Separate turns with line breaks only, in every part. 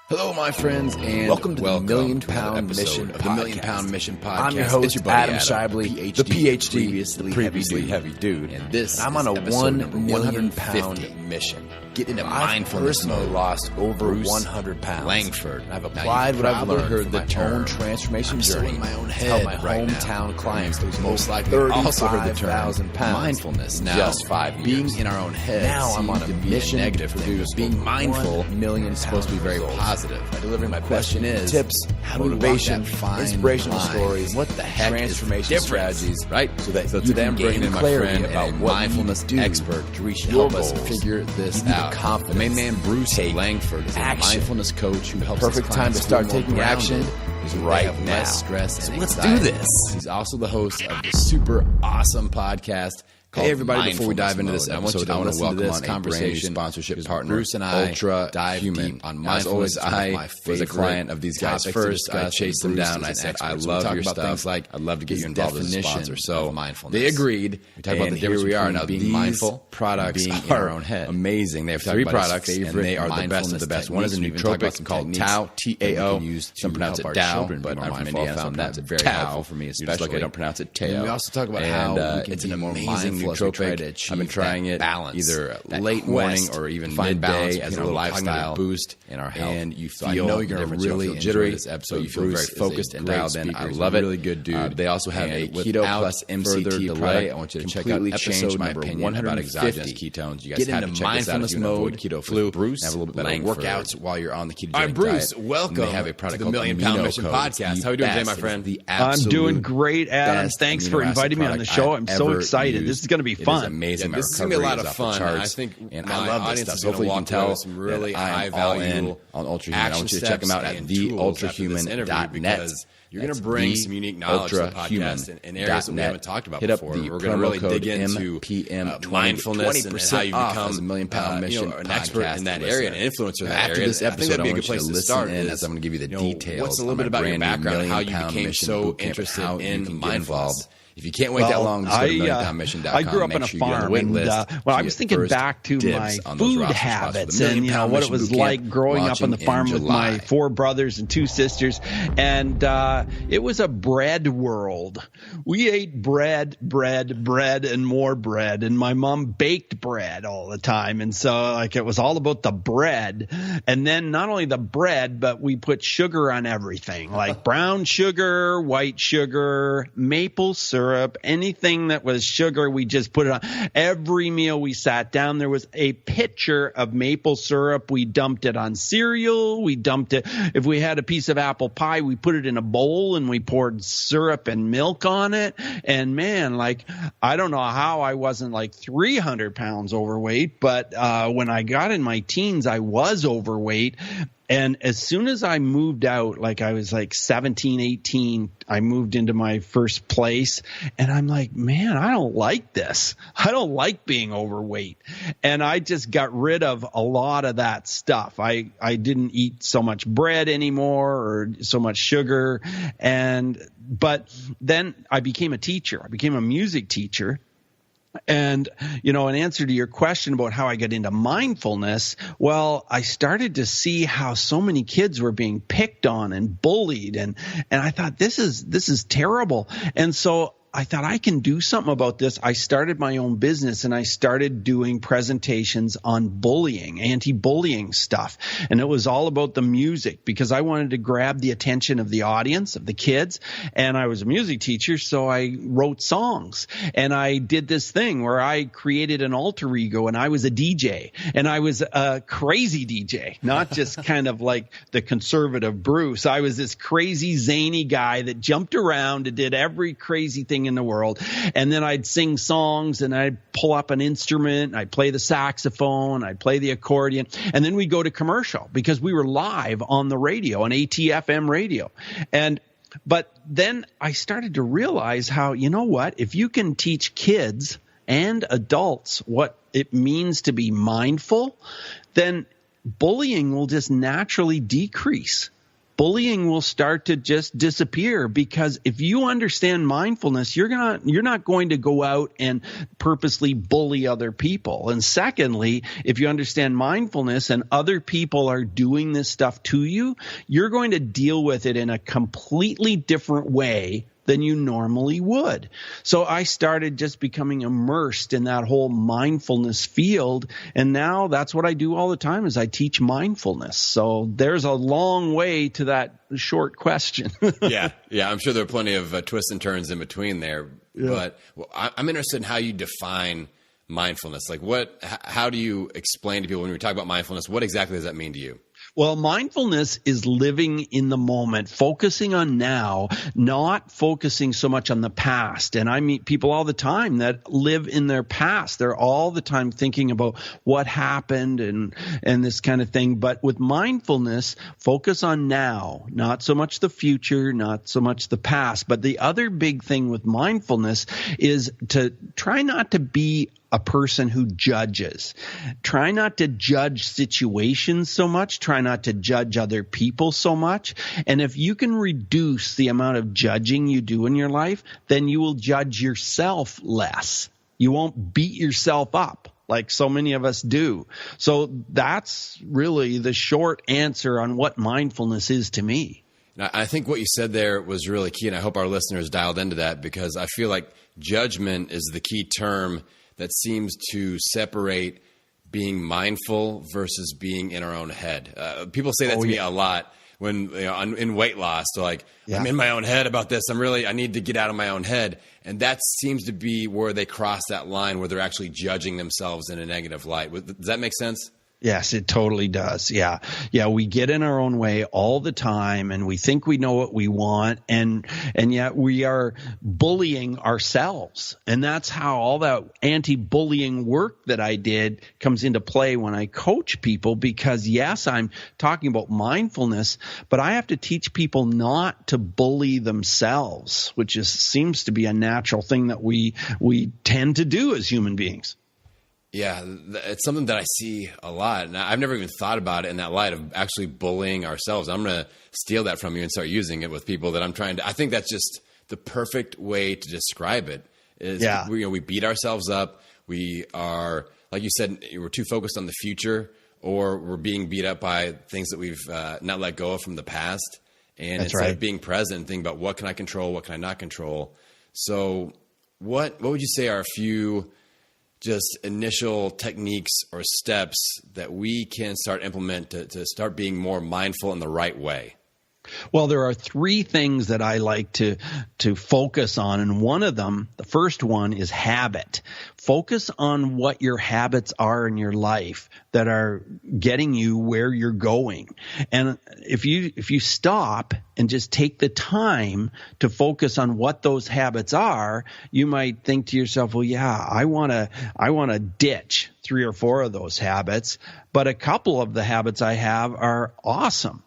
Hello, my friends, and welcome to the Million Pound Mission of the Million Pound Mission Podcast. I'm your host, Adam Shibley, the PhD, previously heavy dude, and I'm on a 1 million pound mission. Get into Mindfulness Mode. Lost over Bruce 100 pounds. Langford. I've applied what I've learned heard the own transformation journey. In my own head, my hometown clients lose most likely also heard the term mindfulness. Now, just 5 years. Being in our own head. Now I'm on a mission negative to produce. Being mindful is supposed to be very positive. By delivering my question is tips, motivation, inspirational stories, what the heck transformation strategies, right? So today I'm bringing in my friend about mindfulness expert to reach your goals. Help us figure this out. The main man Bruce Langford is a mindfulness coach who helps perfect time to start taking action is right now. Less stress and anxiety. Let's do this. He's also the host of the super awesome podcast. Hey everybody! Before we dive into this episode, I want to welcome on a brand new sponsorship partner. Bruce and I dive deep on mindfulness. I was a client of these guys first. I chased them down. I said, "I love your stuff. Like, I'd love to get you involved as a sponsor." So they agreed. We talked about the difference we are now. Being mindful products being in our own head. Amazing. They have 3 products, and they are the best of the best. One is a nootropic called Tao, T-A-O. Some pronounce it Tao, but I'm from Indiana, found that very helpful for me, especially. I don't pronounce it Tao. We also talk about how it's an amazing nootropic. I've been trying it either late morning or even midday as a little lifestyle boost in our health. And you feel, I know you're going to really enjoy this episode. You feel very focused and dialed in. I love it. Really good dude. They also have a keto plus MCT delay. I want you to check out episode number 150 about exogenous ketones. You guys have to check this out if you avoid keto flu. Bruce, have a little bit better workouts while you're on the ketogenic diet. All right, Bruce, welcome. They have a product called the Million Pound Mission Podcast. How are you doing today, my friend?
I'm doing great, Adam. Thanks for inviting me on the show. I'm so excited. This is going to be fun.
Amazing. This is going to be a lot of fun. I think I love this stuff. Hopefully you can tell some really high value on Ultra Human. I want you to check them out at theultrahuman.net. You're going to bring some unique knowledge to the podcast in areas that we haven't talked about before. We're going to really dig into mindfulness and how you become a million pound mission an expert in that area, an influencer in that area. After this episode, I want you to listen in as I'm going to give you the details. What's a little bit about your background and how you became so interested in mindfulness? If you can't wait that long, just go to millionpoundmission.com.
I grew up on a farm, and I was thinking back to my food habits and what it was like growing up on the farm with my 4 brothers and 2 sisters, and it was a bread world. We ate bread, and more bread, and my mom baked bread all the time, and so it was all about the bread, and then not only the bread, but we put sugar on everything, like brown sugar, white sugar, maple syrup. Anything that was sugar, we just put it on. Every meal we sat down, there was a pitcher of maple syrup. We dumped it on cereal. We dumped it. If we had a piece of apple pie, we put it in a bowl and we poured syrup and milk on it. And man, I don't know how I wasn't 300 pounds overweight, but when I got in my teens, I was overweight. And as soon as I moved out, I was 17, 18, I moved into my first place. And I'm like, man, I don't like this. I don't like being overweight. And I just got rid of a lot of that stuff. I didn't eat so much bread anymore or so much sugar. But then I became a teacher. I became a music teacher. And, in answer to your question about how I got into mindfulness, well, I started to see how so many kids were being picked on and bullied. And I thought, this is terrible. And so I thought I can do something about this. I started my own business and I started doing presentations on bullying, anti-bullying stuff. And it was all about the music because I wanted to grab the attention of the audience, of the kids. And I was a music teacher, so I wrote songs. And I did this thing where I created an alter ego and I was a DJ. And I was a crazy DJ, not just kind of like the conservative Bruce. I was this crazy, zany guy that jumped around and did every crazy thing in the world. And then I'd sing songs and I'd pull up an instrument. I'd play the saxophone. I'd play the accordion. And then we'd go to commercial because we were live on the radio, on ATFM radio. But then I started to realize how, if you can teach kids and adults what it means to be mindful, then bullying will just naturally decrease. bullying will start to just disappear, because if you understand mindfulness, you're not going to go out and purposely bully other people. And secondly, if you understand mindfulness and other people are doing this stuff to you, you're going to deal with it in a completely different way than you normally would. So I started just becoming immersed in that whole mindfulness field. And now that's what I do all the time, is I teach mindfulness. So there's a long way to that short question.
Yeah. I'm sure there are plenty of twists and turns in between there. Yeah. But I'm interested in how you define mindfulness. Like how do you explain to people when we talk about mindfulness, what exactly does that mean to you?
Well, mindfulness is living in the moment, focusing on now, not focusing so much on the past. And I meet people all the time that live in their past. They're all the time thinking about what happened and this kind of thing. But with mindfulness, focus on now, not so much the future, not so much the past. But the other big thing with mindfulness is to try not to be a person who judges. Try not to judge situations so much. Try not to judge other people so much. And if you can reduce the amount of judging you do in your life, then you will judge yourself less. You won't beat yourself up like so many of us do. So that's really the short answer on what mindfulness is to me.
Now, I think what you said there was really key, and I hope our listeners dialed into that, because I feel like judgment is the key term that seems to separate being mindful versus being in our own head. People say that to me a lot when in weight loss. So like, I'm in my own head about this. I need to get out of my own head. And that seems to be where they cross that line, where they're actually judging themselves in a negative light. Does that make sense?
Yes, it totally does. Yeah. We get in our own way all the time, and we think we know what we want, and yet we are bullying ourselves. And that's how all that anti-bullying work that I did comes into play when I coach people, because yes, I'm talking about mindfulness, but I have to teach people not to bully themselves, which seems to be a natural thing that we tend to do as human beings.
Yeah, it's something that I see a lot, and I've never even thought about it in that light of actually bullying ourselves. I'm going to steal that from you and start using it with people that I'm trying to – I think that's just the perfect way to describe it is we beat ourselves up. We are, like you said, we're too focused on the future, or we're being beat up by things that we've not let go of from the past. And instead of being present and thinking about what can I control, what can I not control. So what would you say are a few – just initial techniques or steps that we can start implement to start being more mindful in the right way?
Well, there are three things that I like to focus on, and one of them, the first one, is habit. Focus on what your habits are in your life that are getting you where you're going. And if you stop and just take the time to focus on what those habits are, you might think to yourself, well, yeah, I want to ditch 3 or 4 of those habits, but a couple of the habits I have are awesome.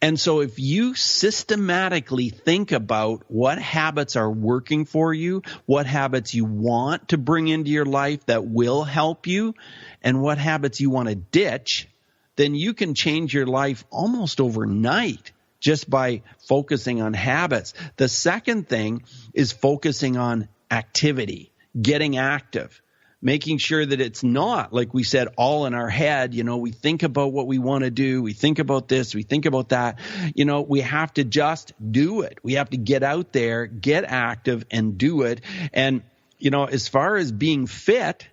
And so if you systematically think about what habits are working for you, what habits you want to bring into your life that will help you, and what habits you want to ditch, then you can change your life almost overnight just by focusing on habits. The second thing is focusing on activity, getting active. Making sure that it's not, like we said, all in our head. We think about what we want to do. We think about this. We think about that. We have to just do it. We have to get out there, get active, and do it. And, as far as being fit,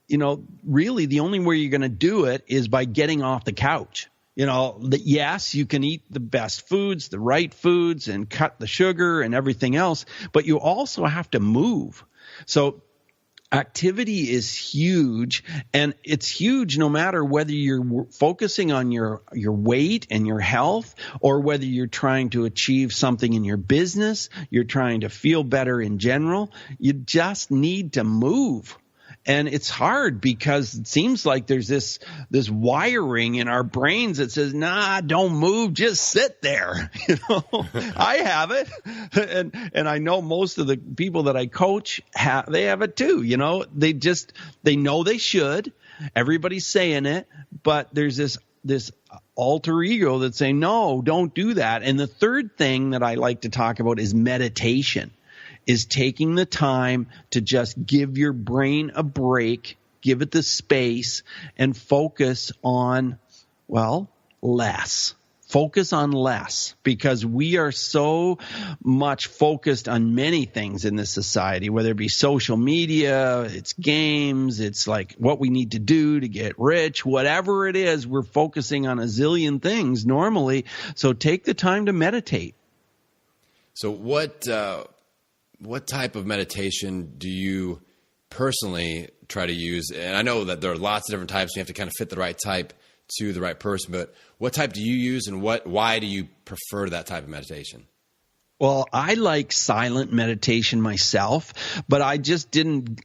really the only way you're going to do it is by getting off the couch. Yes, you can eat the best foods, the right foods, and cut the sugar and everything else, but you also have to move. So activity is huge, and it's huge no matter whether you're focusing on your weight and your health, or whether you're trying to achieve something in your business, you're trying to feel better in general. You just need to move. And it's hard because it seems like there's this wiring in our brains that says, nah, don't move, just sit there. I have it. And I know most of the people that I coach, they have it too. They know they should. Everybody's saying it, but there's this alter ego that's saying, no, don't do that. And the third thing that I like to talk about is meditation, is taking the time to just give your brain a break, give it the space, and focus on, well, less. Focus on less, because we are so much focused on many things in this society, whether it be social media, it's games, it's like what we need to do to get rich, whatever it is, we're focusing on a zillion things normally. So take the time to meditate.
So what type of meditation do you personally try to use? And I know that there are lots of different types. You have to kind of fit the right type to the right person, but what type do you use, and why do you prefer that type of meditation?
Well, I like silent meditation myself, but I just didn't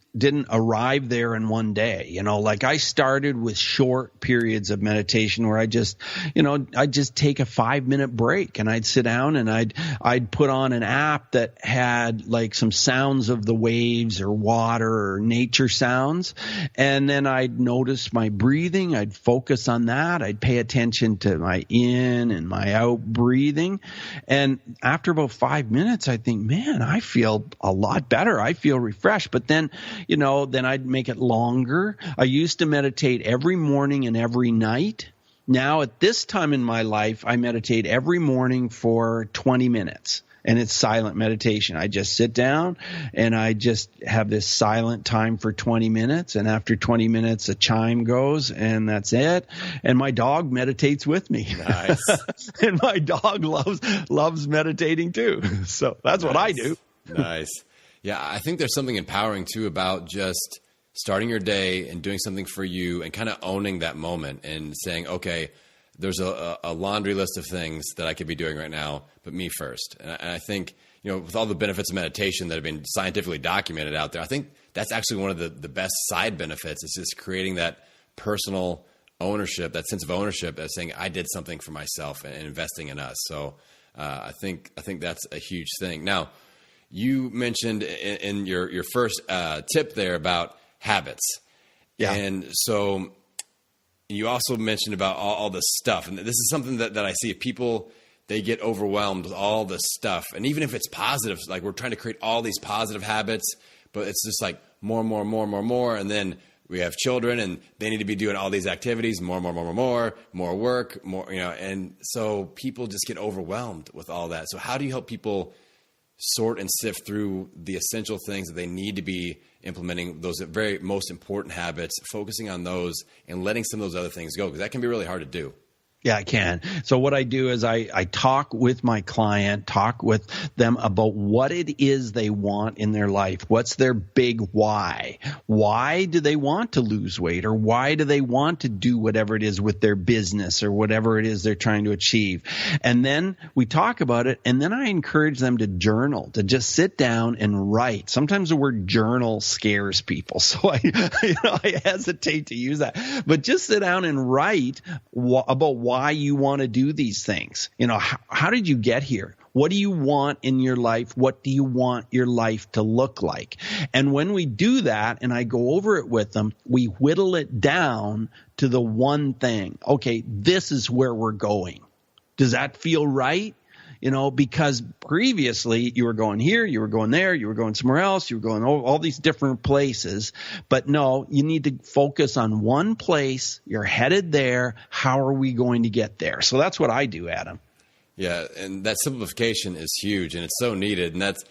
arrive there in one day. You know, like I started with short periods of meditation where I'd just take a 5-minute break, and I'd sit down and I'd put on an app that had like some sounds of the waves or water or nature sounds. And then I'd notice my breathing. I'd focus on that. I'd pay attention to my in and my out breathing. And after about 5 minutes, I think, man, I feel a lot better. I feel refreshed. But then, then I'd make it longer. I used to meditate every morning and every night. Now at this time in my life, I meditate every morning for 20 minutes. And it's silent meditation. I just sit down and I just have this silent time for 20 minutes. And after 20 minutes, a chime goes, and that's it. And my dog meditates with me.
Nice.
And my dog loves meditating too. So that's what I do.
Nice. Yeah, I think there's something empowering too about just starting your day and doing something for you and kind of owning that moment and saying, okay, there's a laundry list of things that I could be doing right now, but me first. And I think, with all the benefits of meditation that have been scientifically documented out there, I think that's actually one of the best side benefits. Is just creating that personal ownership, that sense of ownership, as saying I did something for myself and investing in us. So I think that's a huge thing. Now, you mentioned in your first tip there about habits.
Yeah.
And so you also mentioned about all this stuff. And this is something that I see. If people, they get overwhelmed with all this stuff. And even if it's positive, like we're trying to create all these positive habits, but it's just like more. And then we have children and they need to be doing all these activities, more work, more, and so people just get overwhelmed with all that. So how do you help people sort and sift through the essential things that they need to be implementing, those very most important habits, focusing on those and letting some of those other things go? Because that can be really hard to do.
Yeah, I can. So what I do is I talk with my client, talk with them about what it is they want in their life. What's their big why? Why do they want to lose weight, or why do they want to do whatever it is with their business or whatever it is they're trying to achieve? And then we talk about it, and then I encourage them to journal, to just sit down and write. Sometimes the word journal scares people, so I hesitate to use that. But just sit down and write about why you want to do these things. How did you get here? What do you want in your life? What do you want your life to look like? And when we do that, and I go over it with them, we whittle it down to the one thing. Okay, this is where we're going. Does that feel right? Because previously you were going here, you were going there, you were going somewhere else, you were going all these different places. But no, you need to focus on one place. You're headed there. How are we going to get there? So that's what I do, Adam.
Yeah, and that simplification is huge, and it's so needed. And that's,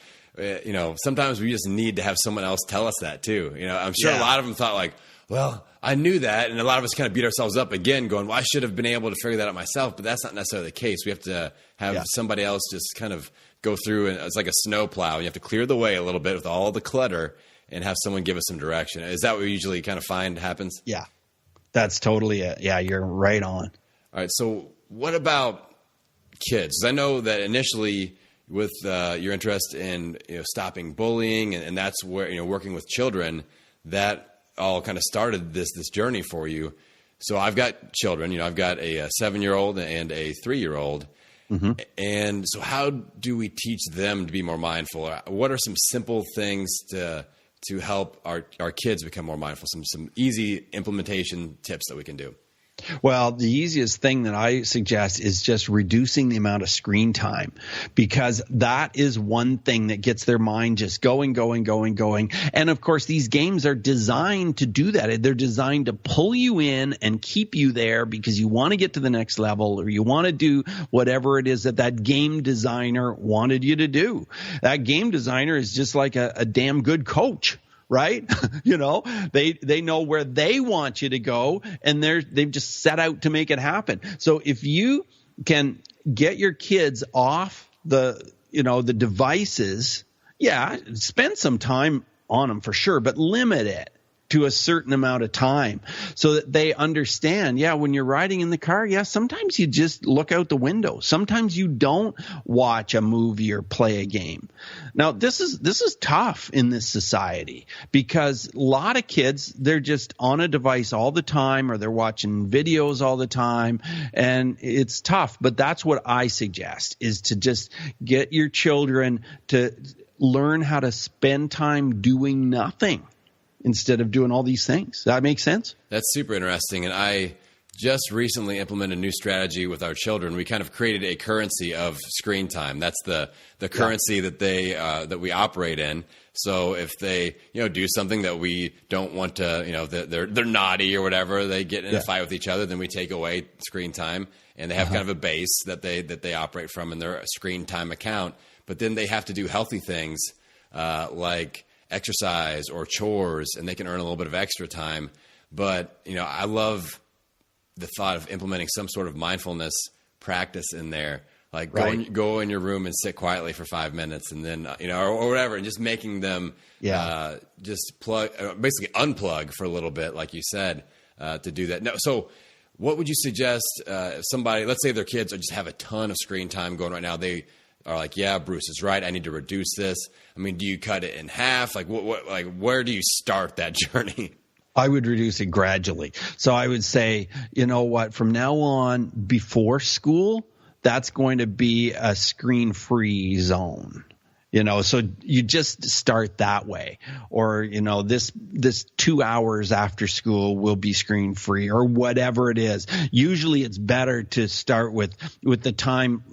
sometimes we just need to have someone else tell us that too. I'm sure a lot of them thought like, well, I knew that. And a lot of us kind of beat ourselves up again going, well, I should have been able to figure that out myself. But that's not necessarily the case. We have to have somebody else just kind of go through, and it's like a snow plow. You have to clear the way a little bit with all the clutter and have someone give us some direction. Is that what we usually kind of find happens?
Yeah, that's totally it. Yeah, you're right on.
All right. So what about kids? 'Cause I know that initially with your interest in stopping bullying, and that's where working with children, that all kind of started this journey for you. So I've got children. I've got a 7-year-old and a 3-year-old. Mm-hmm. And so how do we teach them to be more mindful? What are some simple things to help our kids become more mindful? Some easy implementation tips that we can do.
Well, the easiest thing that I suggest is just reducing the amount of screen time, because that is one thing that gets their mind just going. And of course, these games are designed to do that. They're designed to pull you in and keep you there because you want to get to the next level, or you want to do whatever it is that game designer wanted you to do. That game designer is just like a damn good coach. Right? They know where they want you to go, and they've just set out to make it happen. So if you can get your kids off the devices, spend some time on them for sure, but limit it to a certain amount of time so that they understand, when you're riding in the car, sometimes you just look out the window. Sometimes you don't watch a movie or play a game. Now, this is tough in this society because a lot of kids, they're just on a device all the time, or they're watching videos all the time, and it's tough. But that's what I suggest, is to just get your children to learn how to spend time doing nothing instead of doing all these things. Does that make sense?
That's super interesting. And I just recently implemented a new strategy with our children. We kind of created a currency of screen time. That's the currency that that we operate in. So if they do something that we don't want to, they're naughty or whatever, they get in a fight with each other, then we take away screen time, and they have kind of a base that they operate from in their screen time account. But then they have to do healthy things like exercise or chores, and they can earn a little bit of extra time. But, I love the thought of implementing some sort of mindfulness practice in there, like go in your room and sit quietly for 5 minutes, and then, or whatever, and just making them just basically unplug for a little bit, like you said, to do that. No, so what would you suggest if somebody, let's say their kids just have a ton of screen time going right now, they are like, Bruce is right, I need to reduce this. I mean, do you cut it in half? Like, where do you start that journey?
I would reduce it gradually. So I would say, from now on, before school, that's going to be a screen-free zone. So you just start that way, or, this 2 hours after school will be screen free, or whatever it is. Usually it's better to start with the time,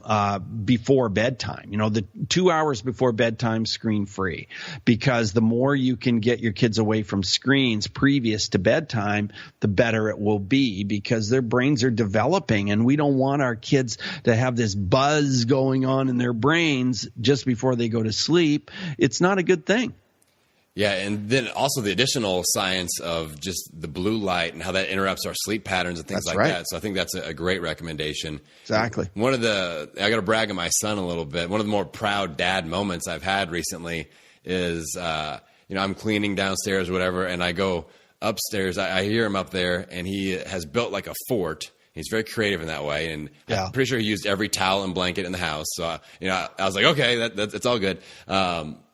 before bedtime, the 2 hours before bedtime, screen free, because the more you can get your kids away from screens previous to bedtime, the better it will be, because their brains are developing, and we don't want our kids to have this buzz going on in their brains just before they go to sleep. It's not a good thing.
Yeah, and then also the additional science of just the blue light and how that interrupts our sleep patterns and things that. So I think that's a great recommendation.
Exactly.
I got to brag on my son a little bit. One of the more proud dad moments I've had recently is, I'm cleaning downstairs or whatever, and I go upstairs. I hear him up there, and he has built like a fort. He's very creative in that way, and I'm pretty sure he used every towel and blanket in the house. So, I was like, okay, that's all good.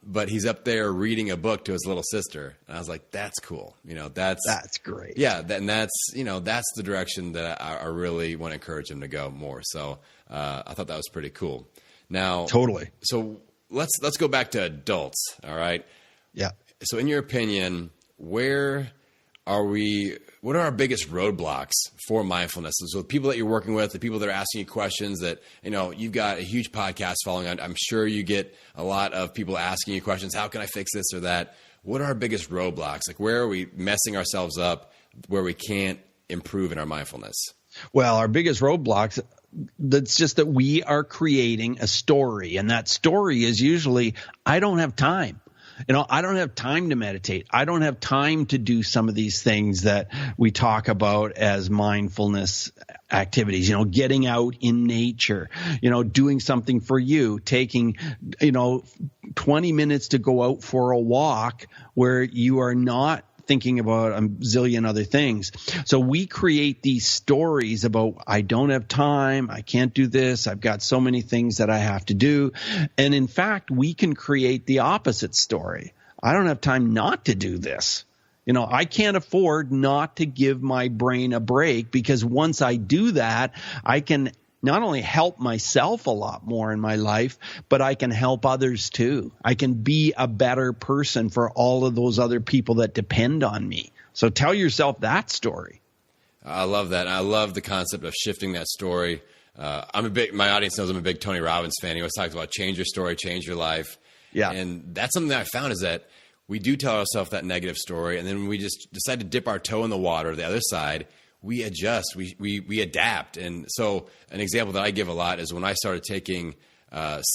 But he's up there reading a book to his little sister, and I was like, that's cool. That's
great.
Yeah, and that's the direction that I really want to encourage him to go more. So I thought that was pretty cool. Now,
totally.
So let's go back to adults. All right.
Yeah. So
in your opinion, what are our biggest roadblocks for mindfulness? So the people that you're working with, the people that are asking you questions that, you've got a huge podcast following. I'm sure you get a lot of people asking you questions. How can I fix this or that? What are our biggest roadblocks? Like, where are we messing ourselves up where we can't improve in our mindfulness?
Well, our biggest roadblocks, that's just that we are creating a story. And that story is usually, I don't have time. I don't have time to meditate. I don't have time to do some of these things that we talk about as mindfulness activities, getting out in nature, doing something for you, taking, 20 minutes to go out for a walk where you are not thinking about a zillion other things. So we create these stories about, I don't have time, I can't do this, I've got so many things that I have to do. And in fact, we can create the opposite story. I don't have time not to do this. I can't afford not to give my brain a break, because once I do that, I can not only help myself a lot more in my life, but I can help others too. I can be a better person for all of those other people that depend on me. So tell yourself that story.
I love that. I love the concept of shifting that story. My audience knows I'm a big Tony Robbins fan. He always talks about change your story, change your life.
Yeah.
And that's something that I found is that we do tell ourselves that negative story, and then when we just decide to dip our toe in the water, the other side, we adjust, we adapt. And so an example that I give a lot is when I started taking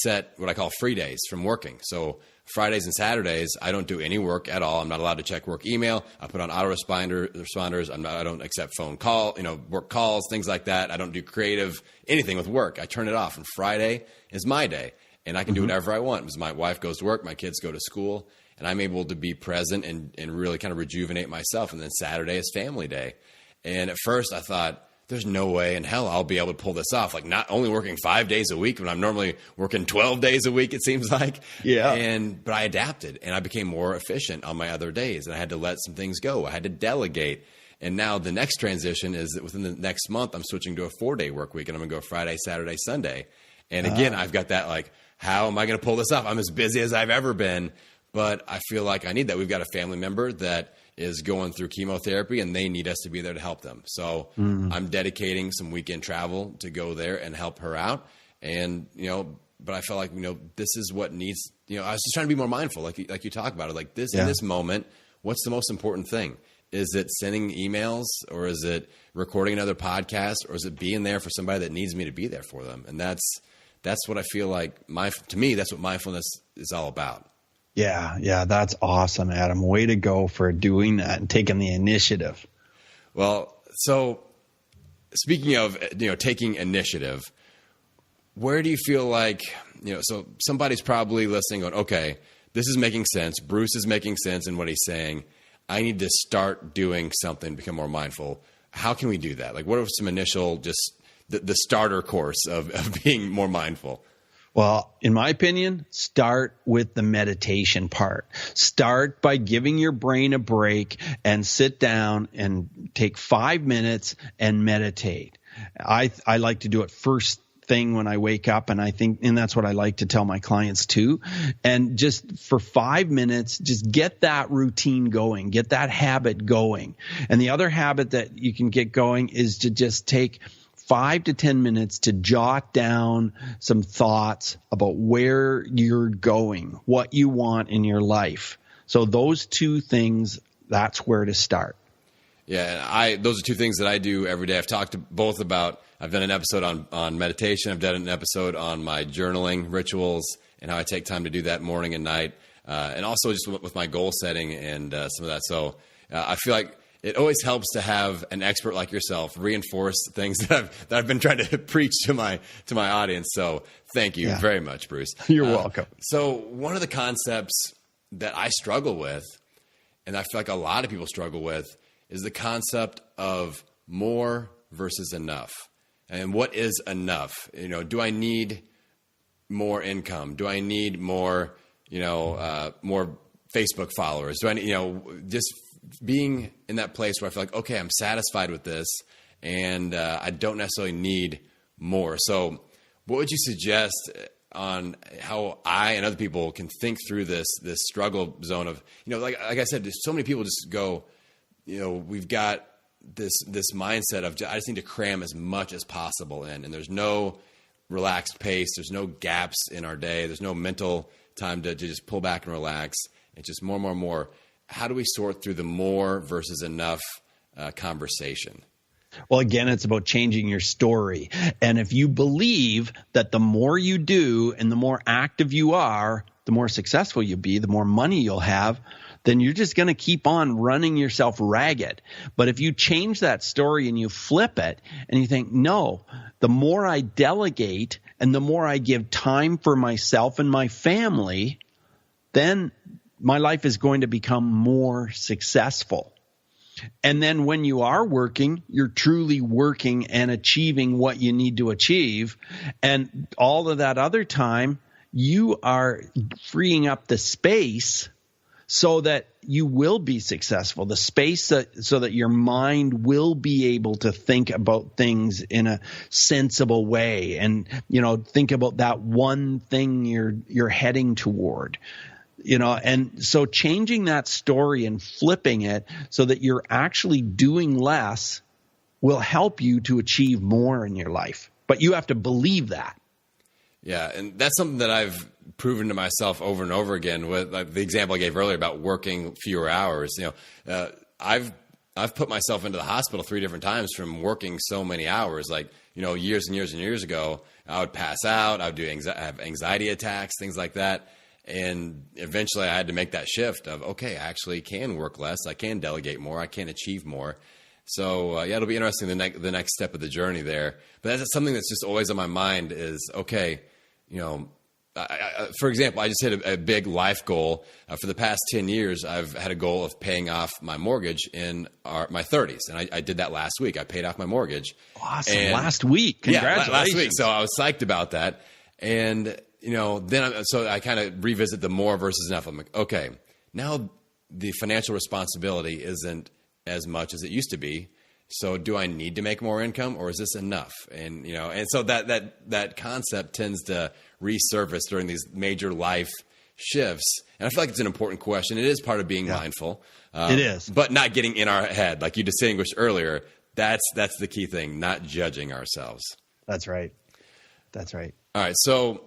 set what I call free days from working. So Fridays and Saturdays, I don't do any work at all. I'm not allowed to check work email. I put on autoresponders. I don't accept phone call, work calls, things like that. I don't do creative anything with work. I turn it off. And Friday is my day, and I can do whatever I want because my wife goes to work, my kids go to school, and I'm able to be present and really kind of rejuvenate myself. And then Saturday is family day. And at first I thought, there's no way in hell I'll be able to pull this off. Like not only working 5 days a week when I'm normally working 12 days a week, it seems like.
Yeah.
But I adapted and I became more efficient on my other days, and I had to let some things go. I had to delegate. And now the next transition is that within the next month, I'm switching to a 4-day work week, and I'm going to go Friday, Saturday, Sunday. And again, I've got that like, how am I going to pull this off? I'm as busy as I've ever been, but I feel like I need that. We've got a family member that is going through chemotherapy, and they need us to be there to help them. So I'm dedicating some weekend travel to go there and help her out. And, but I felt like, this is what needs, I was just trying to be more mindful. Like you talk about it, like this, in this moment, what's the most important thing? Is it sending emails, or is it recording another podcast, or is it being there for somebody that needs me to be there for them? And that's what I feel like to me, that's what mindfulness is all about.
Yeah, that's awesome, Adam. Way to go for doing that and taking the initiative.
Well, so speaking of, taking initiative, where do you feel like, so somebody's probably listening going, okay, this is making sense. Bruce is making sense in what he's saying. I need to start doing something, become more mindful. How can we do that? Like, what are some initial, just the starter course of being more mindful?
Well, in my opinion, start with the meditation part. Start by giving your brain a break and sit down and take 5 minutes and meditate. I like to do it first thing when I wake up, and that's what I like to tell my clients too. And just for 5 minutes, just get that routine going, get that habit going. And the other habit that you can get going is to just take 5 to 10 minutes to jot down some thoughts about where you're going, what you want in your life. So those two things, that's where to start.
Yeah, those are two things that I do every day. I've talked both about, I've done an episode on meditation. I've done an episode on my journaling rituals and how I take time to do that morning and night. And also just with my goal setting and some of that. So I feel like it always helps to have an expert like yourself reinforce things that I've been trying to preach to my audience. So thank you very much, Bruce.
You're welcome.
So one of the concepts that I struggle with, and I feel like a lot of people struggle with, is the concept of more versus enough. And what is enough? Do I need more income? Do I need more, more Facebook followers? Do I need, just being in that place where I feel like, okay, I'm satisfied with this, and I don't necessarily need more. So what would you suggest on how I and other people can think through this struggle zone of, like I said, there's so many people just go, we've got this mindset of I just need to cram as much as possible in, and there's no relaxed pace. There's no gaps in our day. There's no mental time to just pull back and relax. It's just more. How do we sort through the more versus enough conversation?
Well, again, it's about changing your story. And if you believe that the more you do and the more active you are, the more successful you'll be, the more money you'll have, then you're just going to keep on running yourself ragged. But if you change that story and you flip it and you think, no, the more I delegate and the more I give time for myself and my family, then my life is going to become more successful. And then when you are working, you're truly working and achieving what you need to achieve. And all of that other time, you are freeing up the space so that you will be successful, the space so that your mind will be able to think about things in a sensible way and, think about that one thing you're heading toward. And so changing that story and flipping it so that you're actually doing less will help you to achieve more in your life. But you have to believe that.
Yeah, and that's something that I've proven to myself over and over again with the example I gave earlier about working fewer hours. I've put myself into the hospital 3 different times from working so many hours. Like, years and years and years ago, I would pass out. I would have anxiety attacks, things like that. And eventually I had to make that shift of, okay, I actually can work less. I can delegate more. I can achieve more. So, it'll be interesting the next step of the journey there. But that's something that's just always on my mind is, okay, for example, I just hit a big life goal. For the past 10 years, I've had a goal of paying off my mortgage in my 30s. And I did that last week. I paid off my mortgage.
Awesome. Last week. Congratulations.
Yeah, last week. So I was psyched about that. And, so I kind of revisit the more versus enough. I'm like, okay, now the financial responsibility isn't as much as it used to be. So do I need to make more income, or is this enough? And, and so that concept tends to resurface during these major life shifts. And I feel like it's an important question. It is part of being mindful.
It is.
But not getting in our head, like you distinguished earlier. That's the key thing, not judging ourselves.
That's right.
All right. So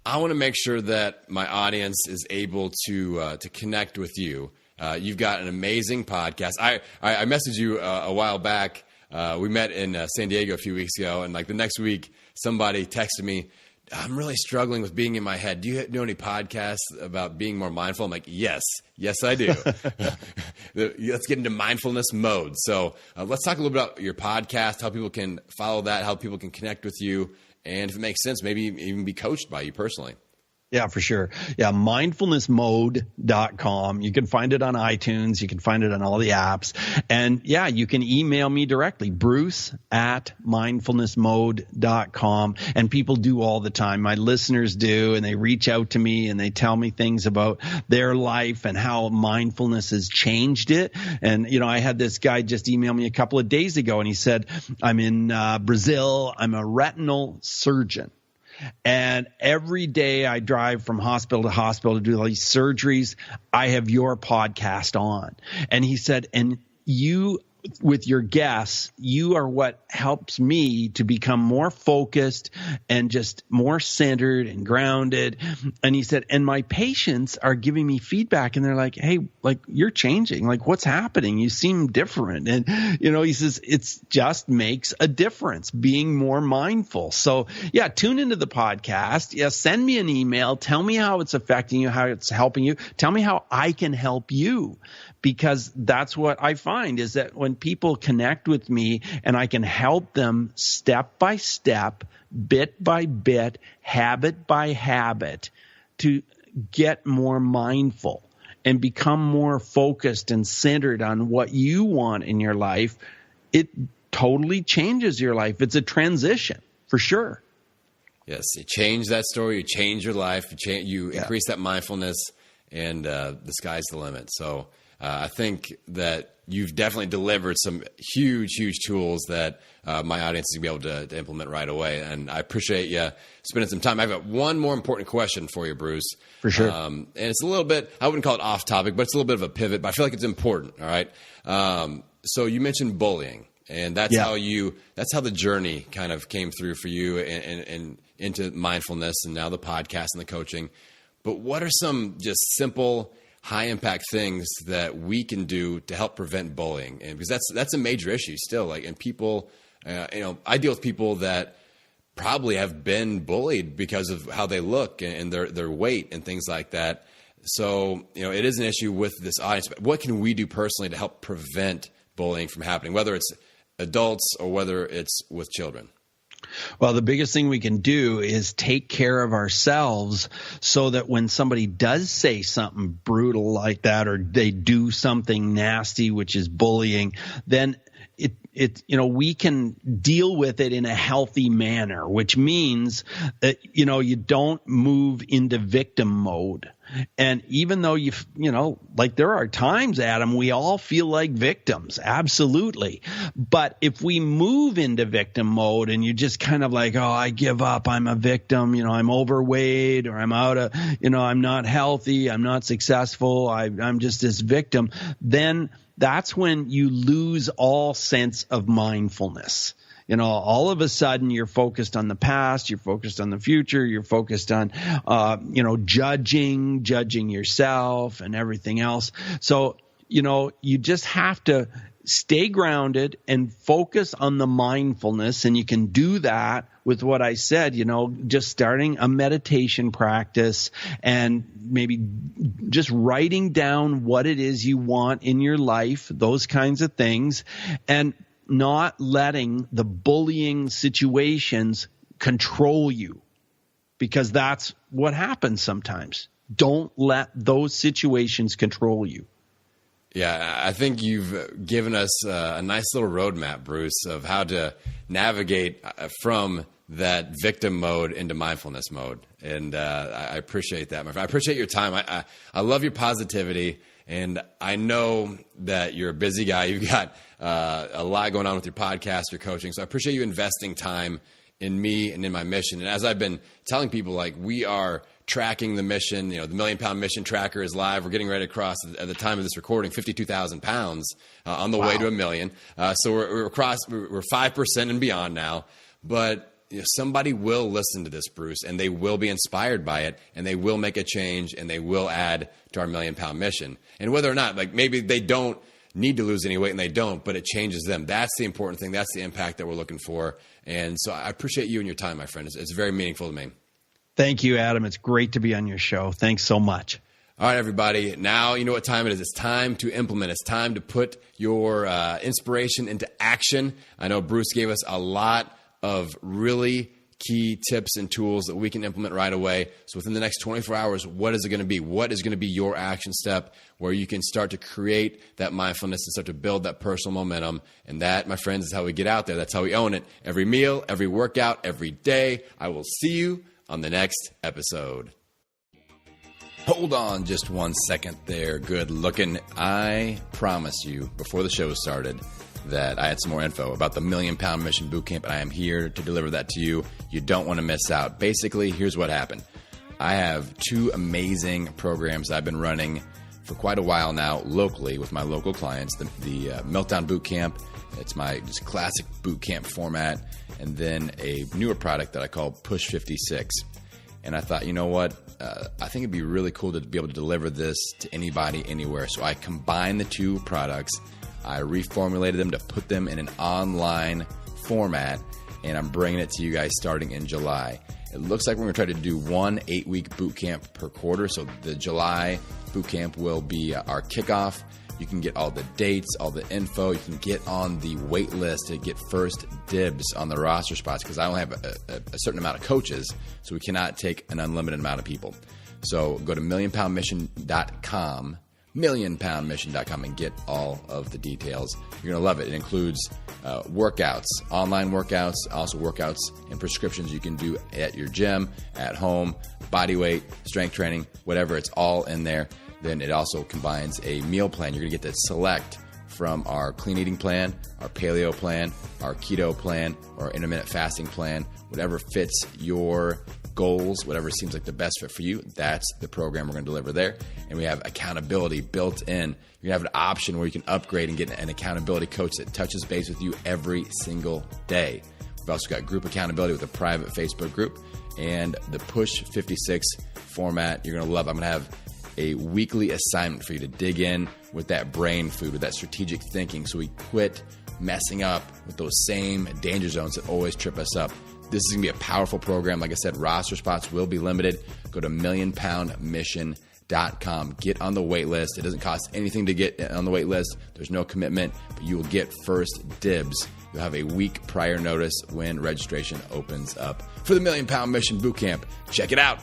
I want to make sure that my audience is able to connect with you. You've got an amazing podcast. I messaged you a while back. We met in San Diego a few weeks ago, and like the next week, somebody texted me, I'm really struggling with being in my head. Do you know any podcasts about being more mindful? I'm like, yes, I do. Let's get into mindfulness mode. So let's talk a little bit about your podcast, how people can follow that, how people can connect with you, and if it makes sense, maybe even be coached by you personally.
Yeah, for sure. Yeah, mindfulnessmode.com. You can find it on iTunes. You can find it on all the apps. And yeah, you can email me directly, bruce@mindfulnessmode.com. And people do all the time. My listeners do, and they reach out to me and they tell me things about their life and how mindfulness has changed it. And, I had this guy just email me a couple of days ago, and he said, I'm in Brazil. I'm a retinal surgeon. And every day I drive from hospital to hospital to do all these surgeries, I have your podcast on. And he said, and you, with your guests, you are what helps me to become more focused and just more centered and grounded. And he said, and my patients are giving me feedback, and they're like, hey, like, you're changing. Like, what's happening? You seem different. And, he says, it's just makes a difference being more mindful. So yeah, tune into the podcast. Yeah. Send me an email. Tell me how it's affecting you, how it's helping you. Tell me how I can help you. Because that's what I find is that when people connect with me and I can help them step by step, bit by bit, habit by habit to get more mindful and become more focused and centered on what you want in your life, it totally changes your life. It's a transition for sure.
Yes, you change that story, you change your life, you increase that mindfulness, and the sky's the limit. So I think that you've definitely delivered some huge, huge tools that my audience is going to be able to implement right away. And I appreciate you spending some time. I've got one more important question for you, Bruce.
For sure.
And it's a little bit, I wouldn't call it off topic, but it's a little bit of a pivot, but I feel like it's important. All right. So you mentioned bullying, and that's how the journey kind of came through for you and into mindfulness and now the podcast and the coaching. But what are some just simple, high impact things that we can do to help prevent bullying? And because that's a major issue still. Like, and people, I deal with people that probably have been bullied because of how they look and their weight and things like that. So, it is an issue with this audience. But what can we do personally to help prevent bullying from happening, whether it's adults or whether it's with children?
Well, the biggest thing we can do is take care of ourselves so that when somebody does say something brutal like that, or they do something nasty, which is bullying, then we can deal with it in a healthy manner, which means that, you don't move into victim mode. And even though there are times, Adam, we all feel like victims. Absolutely. But if we move into victim mode and you just kind of like, oh, I give up, I'm a victim, I'm overweight, or I'm I'm not healthy, I'm not successful, I'm just this victim, then that's when you lose all sense of mindfulness. All of a sudden you're focused on the past, you're focused on the future, you're focused on, judging yourself and everything else. So, you just have to stay grounded and focus on the mindfulness. And you can do that with what I said, just starting a meditation practice and maybe just writing down what it is you want in your life, those kinds of things, and not letting the bullying situations control you, because that's what happens sometimes. Don't let those situations control you.
Yeah, I think you've given us a nice little roadmap, Bruce, of how to navigate from that victim mode into mindfulness mode. And I appreciate that, my friend. I appreciate your time. I love your positivity. And I know that you're a busy guy. You've got a lot going on with your podcast, your coaching. So I appreciate you investing time in me and in my mission. And as I've been telling people, we are tracking the mission. The Million Pound Mission Tracker is live. We're getting ready to cross, at the time of this recording, 52,000 pounds on the way to 1 million. So we're 5% and beyond now. But somebody will listen to this, Bruce, and they will be inspired by it, and they will make a change, and they will add to our $1 million mission. And whether or not, maybe they don't need to lose any weight and they don't, but it changes them. That's the important thing. That's the impact that we're looking for. And so I appreciate you and your time, my friend. It's very meaningful to me.
Thank you, Adam. It's great to be on your show. Thanks so much.
All right, everybody. Now you know what time it is. It's time to implement. It's time to put your inspiration into action. I know Bruce gave us a lot of really key tips and tools that we can implement right away. So within the next 24 hours, what is it going to be? What is going to be your action step where you can start to create that mindfulness and start to build that personal momentum? And that, my friends, is how we get out there. That's how we own it. Every meal, every workout, every day. I will see you on the next episode. Hold on just 1 second there. Good looking. I promised you before the show started that I had some more info about the $1 Million Pound Mission Bootcamp, and I am here to deliver that to you. You don't want to miss out. Basically, here's what happened. I have 2 amazing programs I've been running for quite a while now locally with my local clients. The Meltdown Bootcamp, it's my just classic bootcamp format, and then a newer product that I call Push 56. And I thought, you know what? I think it'd be really cool to be able to deliver this to anybody, anywhere. So I combined the 2 products. I reformulated them to put them in an online format, and I'm bringing it to you guys starting in July. It looks like we're going to try to do 1 8-week bootcamp per quarter. So the July bootcamp will be our kickoff. You can get all the dates, all the info. You can get on the wait list to get first dibs on the roster spots, because I only have a certain amount of coaches, so we cannot take an unlimited amount of people. So go to millionpoundmission.com, millionpoundmission.com, and get all of the details. You're going to love it. It includes workouts, online workouts, also workouts and prescriptions you can do at your gym, at home, body weight, strength training, whatever. It's all in there. Then it also combines a meal plan. You're going to get to select from our clean eating plan, our paleo plan, our keto plan, or intermittent fasting plan, whatever fits your goals, whatever seems like the best fit for you. That's the program we're going to deliver there. And we have accountability built in. You're going to have an option where you can upgrade and get an accountability coach that touches base with you every single day. We've also got group accountability with a private Facebook group and the Push 56 format. You're going to love. I'm going to have a weekly assignment for you to dig in with that brain food, with that strategic thinking, so we quit messing up with those same danger zones that always trip us up. This is going to be a powerful program. Like I said, roster spots will be limited. Go to millionpoundmission.com. Get on the wait list. It doesn't cost anything to get on the wait list. There's no commitment, but you will get first dibs. You'll have a week prior notice when registration opens up for the $1 Million Pound Mission Bootcamp. Check it out.